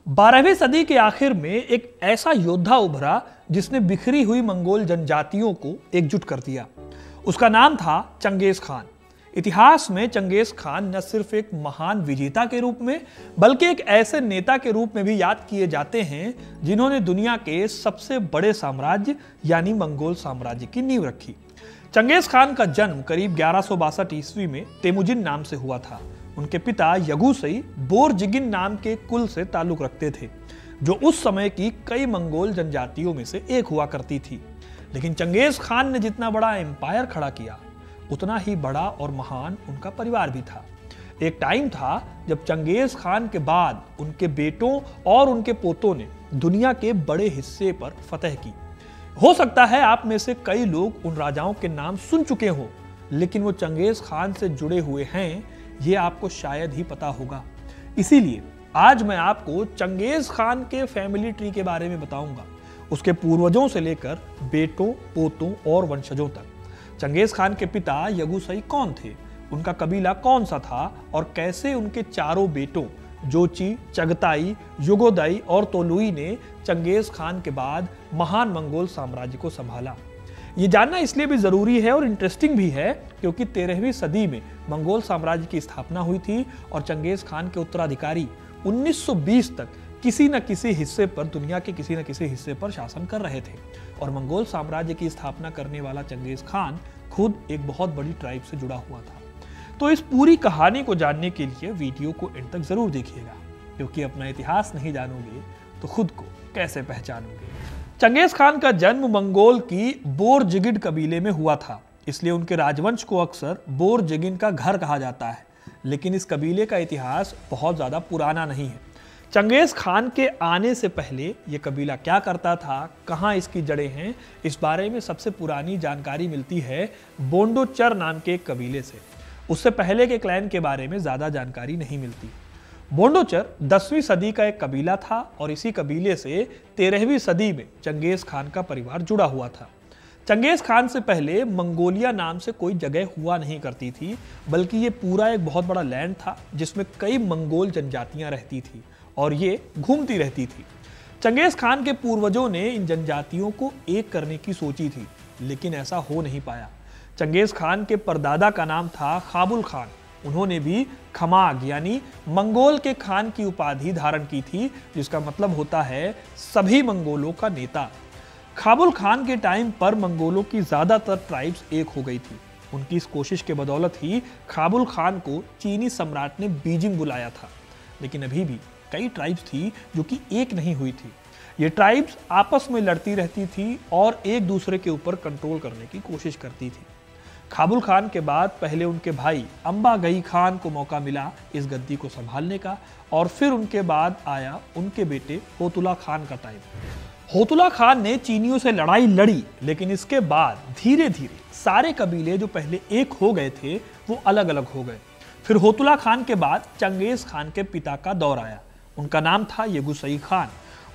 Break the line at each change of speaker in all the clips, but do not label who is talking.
12वीं सदी के आखिर में एक ऐसा योद्धा उभरा जिसने बिखरी हुई मंगोल जनजातियों को एकजुट कर दिया। उसका नाम था चंगेज खान। इतिहास में चंगेज खान न सिर्फ एक महान विजेता के रूप में बल्कि एक ऐसे नेता के रूप में भी याद किए जाते हैं जिन्होंने दुनिया के सबसे बड़े साम्राज्य यानी मंगोल साम्राज्य की नींव रखी। चंगेज खान का जन्म करीब 1162 ईस्वी में तेमुजिन नाम से हुआ था। उनके पिता यगुसई बोरजिगिन नाम के कुल से ताल्लुक रखते थे, जो उस समय की कई मंगोल जनजातियों में से एक हुआ करती थी। लेकिन चंगेज खान ने जितना बड़ा एम्पायर खड़ा किया, उतना ही बड़ा और महान उनका परिवार भी था। एक टाइम था जब चंगेज खान के बाद उनके बेटों और उनके पोतों ने दुनिया के बड़े हिस्से पर फतह की। हो सकता है आप में से कई लोग उन राजाओं के नाम सुन चुके हो, लेकिन वो चंगेज खान से जुड़े हुए हैं ये आपको शायद ही पता होगा। इसीलिए आज मैं आपको चंगेज खान के फैमिली ट्री के बारे में बताऊंगा, उसके पूर्वजों से लेकर बेटों, पोतों और वंशजों तक। चंगेज खान के पिता यगुसई कौन थे, उनका कबीला कौन सा था और कैसे उनके चारों बेटों जोची, चगताई, युगोदई और तोलुई ने चंगेज खान के बाद महान मंगोल साम्राज्य को संभाला। ये जानना इसलिए भी जरूरी है और इंटरेस्टिंग भी है क्योंकि 13वीं सदी में मंगोल साम्राज्य की स्थापना हुई थी और चंगेज खान के उत्तराधिकारी 1920 तक किसी न किसी हिस्से पर, दुनिया के किसी न किसी हिस्से पर शासन कर रहे थे। और मंगोल साम्राज्य की स्थापना करने वाला चंगेज खान खुद एक बहुत बड़ी ट्राइब से जुड़ा हुआ था। तो इस पूरी कहानी को जानने के लिए वीडियो को एंड तक जरूर देखिएगा, क्योंकि अपना इतिहास नहीं जानोगे तो खुद को कैसे पहचानोगे। चंगेज खान का जन्म मंगोल की बोरजिगिन कबीले में हुआ था, इसलिए उनके राजवंश को अक्सर बोरजिगिन का घर कहा जाता है। लेकिन इस कबीले का इतिहास बहुत ज्यादा पुराना नहीं है। चंगेज खान के आने से पहले यह कबीला क्या करता था, कहाँ इसकी जड़ें हैं, इस बारे में सबसे पुरानी जानकारी मिलती है बोंडोचर नाम के एक कबीले से। उससे पहले के क्लैन के बारे में ज्यादा जानकारी नहीं मिलती। बोंडोचर 10वीं सदी का एक कबीला था और इसी कबीले से 13वीं सदी में चंगेज खान का परिवार जुड़ा हुआ था। चंगेज खान से पहले मंगोलिया नाम से कोई जगह हुआ नहीं करती थी, बल्कि ये पूरा एक बहुत बड़ा लैंड था जिसमें कई मंगोल जनजातियां रहती थी और ये घूमती रहती थी। चंगेज खान के पूर्वजों ने इन जनजातियों को एक करने की सोची थी, लेकिन ऐसा हो नहीं पाया। चंगेज खान के परदादा का नाम था खाबुल खान। उन्होंने भी खमाग यानी मंगोल के खान की उपाधि धारण की थी, जिसका मतलब होता है सभी मंगोलों का नेता। खाबुल खान के टाइम पर मंगोलों की ज्यादातर ट्राइब्स एक हो गई थी। उनकी इस कोशिश के बदौलत ही खाबुल खान को चीनी सम्राट ने बीजिंग बुलाया था। लेकिन अभी भी कई ट्राइब्स थी जो कि एक नहीं हुई थी। ये ट्राइब्स आपस में लड़ती रहती थी और एक दूसरे के ऊपर कंट्रोल करने की कोशिश करती थी। खाबुल खान के बाद पहले उनके भाई अंबागई खान को मौका मिला इस गद्दी को संभालने का, और फिर उनके बाद आया उनके बेटे होतुला खान का टाइम। होतुला खान ने चीनियों से लड़ाई लड़ी, लेकिन इसके बाद धीरे धीरे सारे कबीले जो पहले एक हो गए थे वो अलग अलग हो गए। फिर होतुला खान के बाद चंगेज खान के पिता का दौर आया। उनका नाम था यगुसई खान।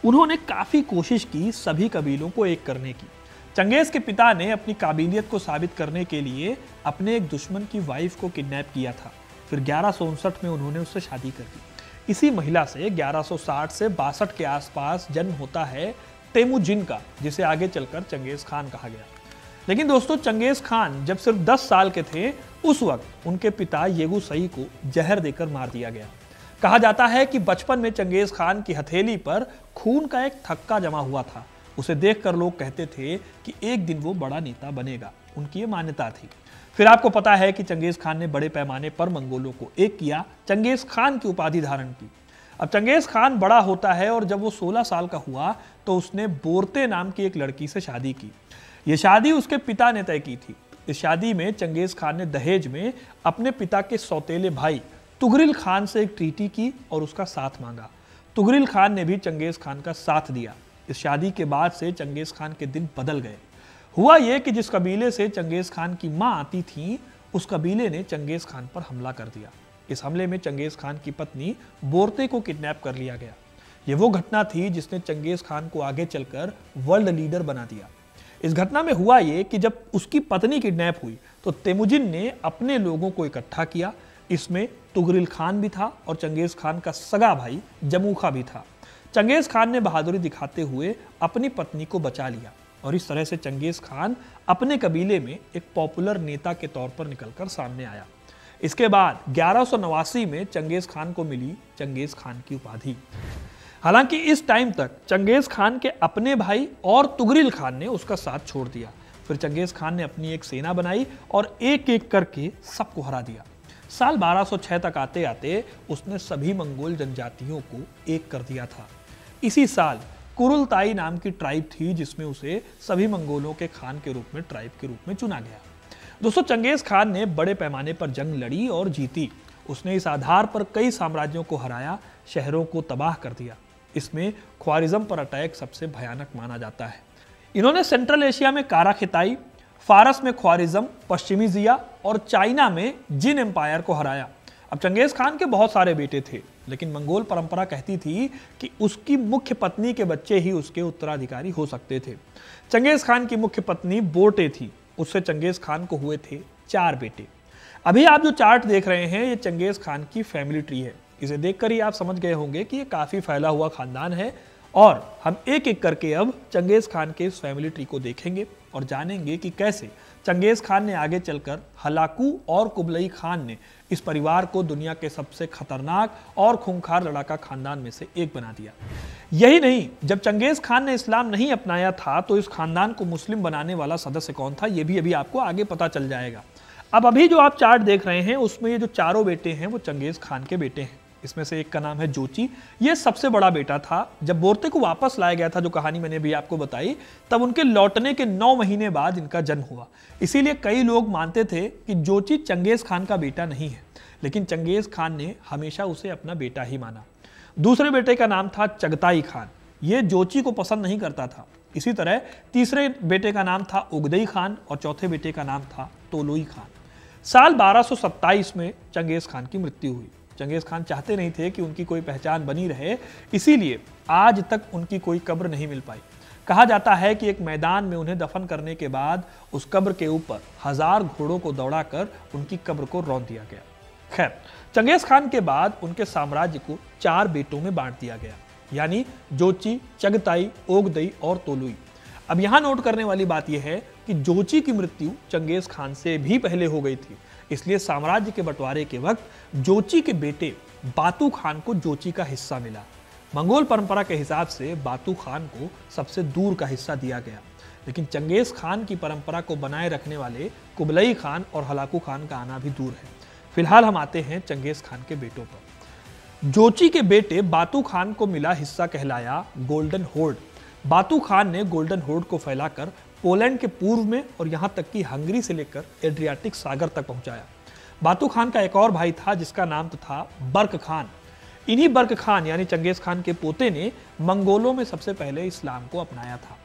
उन्होंने काफी कोशिश की सभी कबीलों को एक करने की। चंगेज के पिता ने अपनी काबिलियत को साबित करने के लिए अपने एक दुश्मन की वाइफ को किडनैप किया था। फिर 1159 में उन्होंने उससे शादी कर दी। इसी महिला से 1160 से 62 के आसपास जन्म होता है तेमुजिन का, जिसे आगे चलकर चंगेज खान कहा गया। लेकिन दोस्तों, चंगेज खान जब सिर्फ 10 साल के थे उस वक्त उनके पिता येगुसई को जहर देकर मार दिया गया। कहा जाता है कि बचपन में चंगेज खान की हथेली पर खून का एक थक्का जमा हुआ था। उसे देखकर लोग कहते थे कि एक दिन वो बड़ा नेता बनेगा। उनकी ये मान्यता थी। फिर आपको पता है कि चंगेज खान ने बड़े पैमाने पर मंगोलों को एक किया, चंगेज खान की उपाधि धारण की। अब चंगेज खान बड़ा होता है और जब वो 16 साल का हुआ तो उसने बोरते नाम की एक लड़की से शादी की। ये शादी उसके पिता ने तय की थी। इस शादी में चंगेज खान ने दहेज में अपने पिता के सौतेले भाई तुगरिल खान से एक ट्रीटी की और उसका साथ मांगा। तुगरिल खान ने भी चंगेज खान का साथ दिया। इस शादी के बाद से चंगेज खान के दिन बदल गए। हुआ यह कि जिस कबीले से चंगेज खान की मां आती थी, उस कबीले ने चंगेज खान पर हमला कर दिया। इस हमले में चंगेज खान की पत्नी बोरते को किडनैप कर लिया गया। यह वो घटना थी जिसने चंगेज खान को आगे चलकर वर्ल्ड लीडर बना दिया। इस घटना में हुआ यह कि जब उसकी पत्नी किडनैप हुई तो तेमुजिन ने अपने लोगों को इकट्ठा किया। इसमें तुगरिल खान भी था और चंगेज खान का सगा भाई जमूखा भी था। चंगेज खान ने बहादुरी दिखाते हुए अपनी पत्नी को बचा लिया और इस तरह से चंगेज खान अपने कबीले में एक पॉपुलर नेता के तौर पर निकलकर सामने आया। इसके बाद 1189 में चंगेज खान को मिली चंगेज खान की उपाधि। हालांकि इस टाइम तक चंगेज खान के अपने भाई और तुगरिल खान ने उसका साथ छोड़ दिया। फिर चंगेज खान ने अपनी एक सेना बनाई और एक एक करके सबको हरा दिया। साल 1206 तक आते आते उसने सभी मंगोल जनजातियों को एक कर दिया था। इसी साल कुरुलताई नाम की ट्राइब थी जिसमें उसे सभी मंगोलों के खान के रूप में ट्राइब के रूप में चुना गया। दोस्तों, चंगेज खान ने बड़े पैमाने पर जंग लड़ी और जीती। उसने इस आधार पर कई साम्राज्यों को हराया, शहरों को तबाह कर दिया। इसमें ख्वारिज्म पर अटैक सबसे भयानक माना जाता है। इन्होंने सेंट्रल एशिया में कारा खिताई, फारस में ख्वारिज्म, पश्चिमी जिया और चाइना में जिन एम्पायर को हराया। अब चंगेज खान के बहुत सारे बेटे थे, लेकिन मंगोल परंपरा कहती थी कि उसकी मुख्य पत्नी के बच्चे ही उसके उत्तराधिकारी हो सकते थे। चंगेज खान की मुख्य पत्नी बोटे थी। उससे चंगेज खान को हुए थे 4 बेटे। अभी आप जो चार्ट देख रहे हैं ये चंगेज खान की फैमिली ट्री है। इसे देखकर ही आप समझ गए होंगे कि ये काफी फैला हुआ खानदान है और हम एक एक करके अब चंगेज खान के इस फैमिली ट्री को देखेंगे और जानेंगे कि कैसे चंगेज खान ने आगे चलकर हलाकू और कुबलई खान ने इस परिवार को दुनिया के सबसे खतरनाक और खूंखार लड़ाका खानदान में से एक बना दिया। यही नहीं, जब चंगेज खान ने इस्लाम नहीं अपनाया था तो इस खानदान को मुस्लिम बनाने वाला सदस्य कौन था, ये भी अभी आपको आगे पता चल जाएगा। अब अभी जो आप चार्ट देख रहे हैं उसमें ये जो चारों बेटे हैं वो चंगेज खान के बेटे हैं। इसमें से एक का नाम है जोची। ये सबसे बड़ा बेटा था। जब बोरते को वापस लाया गया था, जो कहानी मैंने भी आपको बताई, तब उनके लौटने के 9 महीने बाद इनका जन्म हुआ। इसीलिए कई लोग मानते थे कि जोची चंगेज खान का बेटा नहीं है, लेकिन चंगेज खान ने हमेशा उसे अपना बेटा ही माना। दूसरे बेटे का नाम था चगताई खान। ये जोची को पसंद नहीं करता था। इसी तरह तीसरे बेटे का नाम था उगदई खान और चौथे बेटे का नाम था तोलोई खान। साल 1227 में चंगेज खान की मृत्यु हुई। चंगेज खान चाहते नहीं थे कि उनकी कोई पहचान बनी रहे, इसीलिए आज तक उनकी कोई कब्र नहीं मिल पाई। कहा जाता है कि एक मैदान में उन्हें दफन करने के बाद उस कब्र के ऊपर 1000 घोड़ों को दौड़ाकर उनकी कब्र को रौंद दिया गया। खैर, चंगेज खान के बाद उनके साम्राज्य को 4 बेटों में बांट दिया गया, यानी जोची, चगताई, ओगदई और तोलुई। अब यहां नोट करने वाली बात यह है कि जोची की मृत्यु चंगेज खान से भी पहले हो गई थी, इसलिए साम्राज्य के बंटवारे के वक्त जोची के बेटे बातू खान को जोची का हिस्सा मिला। मंगोल परंपरा के हिसाब से बातू खान को सबसे दूर का हिस्सा दिया गया, लेकिन चंगेज खान की परंपरा को बनाए रखने वाले कुबलई खान और हलाकू खान का आना भी दूर है। फिलहाल हम आते हैं चंगेज खान के बेटों पर। जोची के बेटे बातू खान को मिला हिस्सा कहलाया गोल्डन होर्ड। बातू खान ने गोल्डन होर्ड को फैलाकर पोलैंड के पूर्व में और यहां तक कि हंगरी से लेकर एड्रियाटिक सागर तक पहुंचाया। बातू खान का एक और भाई था जिसका नाम था बर्क खान। इन्हीं बर्क खान यानी चंगेज खान के पोते ने मंगोलों में सबसे पहले इस्लाम को अपनाया था।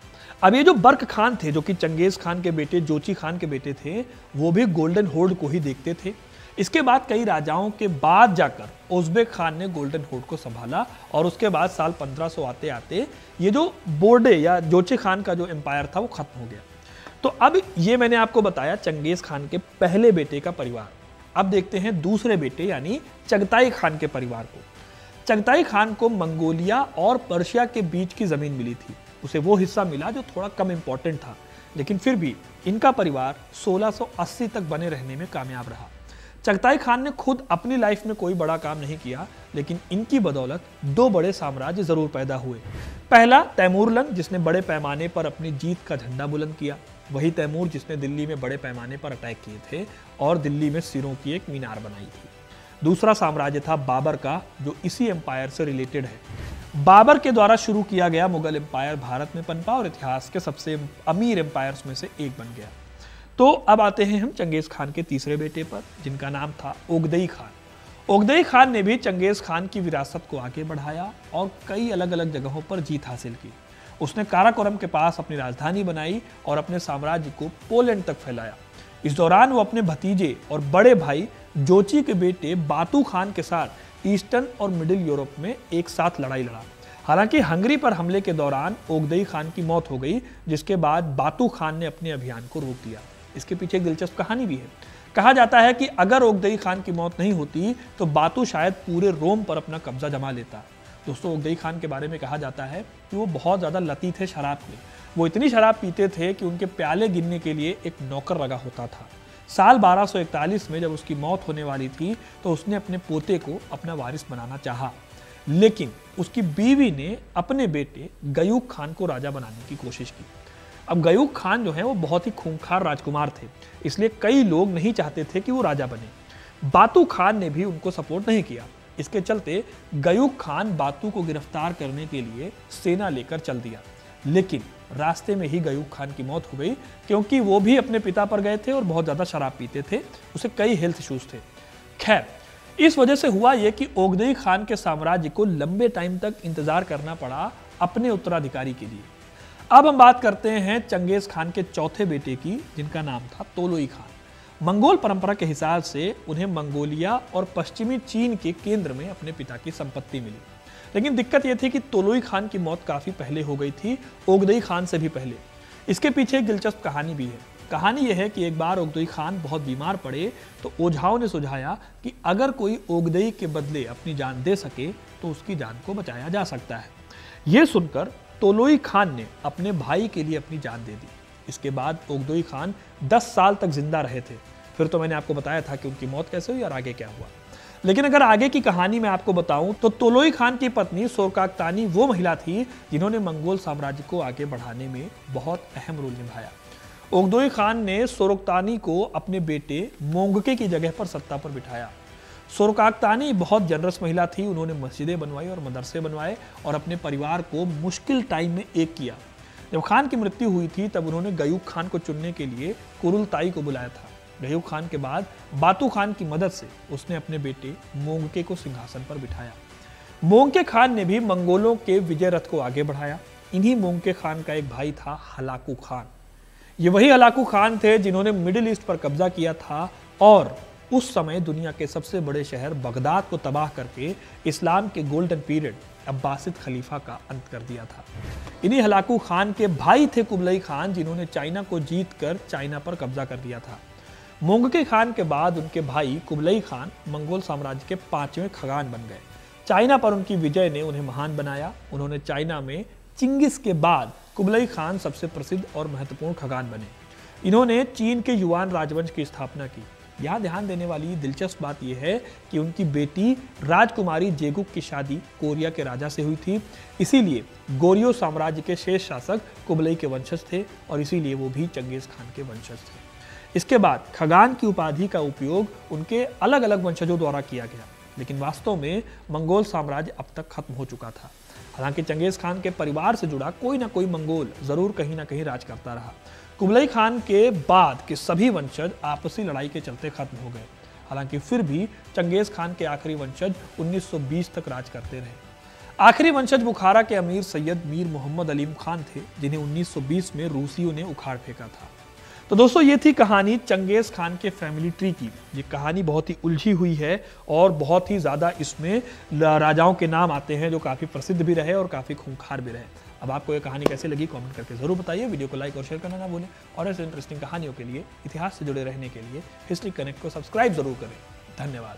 अब ये जो बर्क खान थे, जो कि चंगेज खान के बेटे जोची खान के बेटे थे, वो भी गोल्डन होर्ड को ही देखते थे। इसके बाद कई राजाओं के बाद जाकर उज़्बेक खान ने गोल्डन होर्ड को संभाला और उसके बाद साल 1500 आते आते ये जो बोर्डे या जोची खान का जो एम्पायर था वो खत्म हो गया। तो अब ये मैंने आपको बताया चंगेज खान के पहले बेटे का परिवार। अब देखते हैं दूसरे बेटे यानी चगताई खान के परिवार को। चगताई खान को मंगोलिया और पर्शिया के बीच की जमीन मिली थी। उसे वो हिस्सा मिला जो थोड़ा कम इंपॉर्टेंट था, लेकिन फिर भी इनका परिवार 1680 तक बने रहने में कामयाब रहा। चगताई खान ने खुद अपनी लाइफ में कोई बड़ा काम नहीं किया, लेकिन इनकी बदौलत 2 बड़े साम्राज्य जरूर पैदा हुए। पहला तैमूरलंग, जिसने बड़े पैमाने पर अपनी जीत का झंडा बुलंद किया। वही तैमूर जिसने दिल्ली में बड़े पैमाने पर अटैक किए थे और दिल्ली में सिरों की एक मीनार बनाई थी। दूसरा साम्राज्य था बाबर का, जो इसी एम्पायर से रिलेटेड है। बाबर के द्वारा शुरू किया गया मुगल एम्पायर भारत में पनपा और इतिहास के सबसे अमीर एम्पायर्स में से एक बन गया। तो अब आते हैं हम चंगेज खान के तीसरे बेटे पर, जिनका नाम था ओगदई खान। ओगदई खान ने भी चंगेज खान की विरासत को आगे बढ़ाया और कई अलग अलग जगहों पर जीत हासिल की। उसने काराकोरम के पास अपनी राजधानी बनाई और अपने साम्राज्य को पोलैंड तक फैलाया। इस दौरान वो अपने भतीजे और बड़े भाई जोची के बेटे बातू खान के साथ ईस्टर्न और मिडिल यूरोप में एक साथ लड़ाई लड़ा। हालांकि हंगरी पर हमले के दौरान ओगदई खान की मौत हो गई, जिसके बाद बातू खान ने अपने अभियान को रोक दिया। इसके पीछे एक दिलचस्प कहानी भी है। कहा जाता है कि अगर ओगदई खान की मौत नहीं होती तो बातू शायद पूरे रोम पर अपना कब्जा जमा लेता। दोस्तों ओगदेई खान के बारे में कहा जाता है कि वो बहुत ज़्यादा लती थे शराब के। वो इतनी शराब पीते थे कि उनके प्याले गिनने के लिए एक नौकर लगा होता था। साल 1241 में जब उसकी मौत होने वाली थी तो उसने अपने पोते को अपना वारिस बनाना चाहा, लेकिन उसकी बीवी ने अपने बेटे गयूक खान को राजा बनाने की कोशिश की। अब गयूक खान जो है वो बहुत ही खूंखार राजकुमार थे, इसलिए कई लोग नहीं चाहते थे कि वो राजा बने। बातू खान ने भी उनको सपोर्ट नहीं किया। इसके चलते गयूक खान बातू को गिरफ्तार करने के लिए सेना लेकर चल दिया, लेकिन रास्ते में ही गयूक खान की मौत हो गई, क्योंकि वो भी अपने पिता पर गए थे और बहुत ज्यादा शराब पीते थे। उसे कई हेल्थ इश्यूज थे। खैर, इस वजह से हुआ ये कि ओगदेई खान के साम्राज्य को लंबे टाइम तक इंतजार करना पड़ा अपने उत्तराधिकारी के लिए। अब हम बात करते हैं चंगेज खान के चौथे बेटे की, जिनका नाम था तोलोई खान। मंगोल परंपरा के हिसाब से उन्हें मंगोलिया और पश्चिमी चीन के केंद्र में अपने पिता की संपत्ति मिली, लेकिन दिक्कत यह थी कि तोलोई खान की मौत काफी पहले हो गई थी, ओगदेई खान से भी पहले। इसके पीछे एक दिलचस्प कहानी भी है। कहानी यह है कि एक बार ओगदेई खान बहुत बीमार पड़े तो ओझाओं ने सुझाया कि अगर कोई ओगदेई के बदले अपनी जान दे सके तो उसकी जान को बचाया जा सकता है। यह सुनकर तोलोई खान ने अपने भाई के लिए अपनी जान दे दी। इसके बाद ओगदेई खान 10 साल तक जिंदा रहे थे। फिर तो मैंने आपको बताया था कि उनकी मौत कैसे हुई और आगे क्या हुआ। लेकिन अगर आगे की कहानी मैं आपको बताऊं तो तोलोई खान की पत्नी सोरकाकतानी वो महिला थी जिन्होंने मंगोल साम्राज्य को आगे बढ़ाने में बहुत अहम रोल निभाया। ओगदेई खान ने सोरकाकतानी को अपने बेटे मोंगके की जगह पर सत्ता पर बिठाया। सोरकाकतानी बहुत जनरस महिला थी। उन्होंने मस्जिदें बनवाई और मदरसे बनवाए और अपने परिवार को मुश्किल टाइम में एक किया। जब खान की मृत्यु हुई थी तब उन्होंने गयूक खान को चुनने के लिए कुरुलताई को बुलाया था। गयूक खान के बाद बातू खान की मदद से उसने अपने बेटे मोंगके को सिंहासन पर बिठाया। मोंगके खान ने भी मंगोलों के विजय रथ को आगे बढ़ाया। इन्हीं मोंगके खान का एक भाई था हलाकू खान। ये वही हलाकू खान थे जिन्होंने मिडिल ईस्ट पर कब्जा किया था और उस समय दुनिया के सबसे बड़े शहर बगदाद को तबाह करके इस्लाम के गोल्डन पीरियड अब्बासिद खलीफा का अंत कर दिया था। इन्हीं हलाकू खान के भाई थे कुबलई खान, जिन्होंने चाइना को जीतकर चाइना पर कब्जा कर दिया था। मोंगके खान के बाद उनके भाई कुबलई खान मंगोल साम्राज्य के 5वें खगान बन गए। चाइना पर उनकी विजय ने उन्हें महान बनाया। उन्होंने चाइना में चिंगिस के बाद कुबलई खान सबसे प्रसिद्ध और महत्वपूर्ण खगान बने। इन्होंने चीन के युआन राजवंश की स्थापना की। यहाँ ध्यान देने वाली दिलचस्प बात यह है कि उनकी बेटी राजकुमारी जेगुक की शादी कोरिया के राजा से हुई थी। इसीलिए गोरियो साम्राज्य के शेष शासक कुबलई के वंशज थे और इसीलिए वो भी चंगेज खान के वंशज थे। इसके बाद खगान की उपाधि का उपयोग उनके अलग अलग वंशजों द्वारा किया गया, लेकिन वास्तव में मंगोल साम्राज्य अब तक खत्म हो चुका था। हालांकि चंगेज खान के परिवार से जुड़ा कोई ना कोई मंगोल जरूर कहीं ना कहीं राज करता रहा। कुबलई खान के बाद के सभी वंशज आपसी लड़ाई के चलते खत्म हो गए। हालांकि फिर भी चंगेज खान के आखिरी वंशज 1920 तक राज करते रहे। आखिरी वंशज बुखारा के अमीर सैयद मीर मोहम्मद अलीम खान थे, जिन्हें 1920 में रूसियों ने उखाड़ फेंका था। तो दोस्तों ये थी कहानी चंगेज खान के फैमिली ट्री की। ये कहानी बहुत ही उलझी हुई है और बहुत ही ज़्यादा इसमें राजाओं के नाम आते हैं जो काफ़ी प्रसिद्ध भी रहे और काफ़ी खूंखार भी रहे। अब आपको ये कहानी कैसे लगी कमेंट करके ज़रूर बताइए। वीडियो को लाइक और शेयर करना ना भूलें और ऐसे इंटरेस्टिंग कहानियों के लिए, इतिहास से जुड़े रहने के लिए हिस्ट्री कनेक्ट को सब्सक्राइब जरूर करें। धन्यवाद।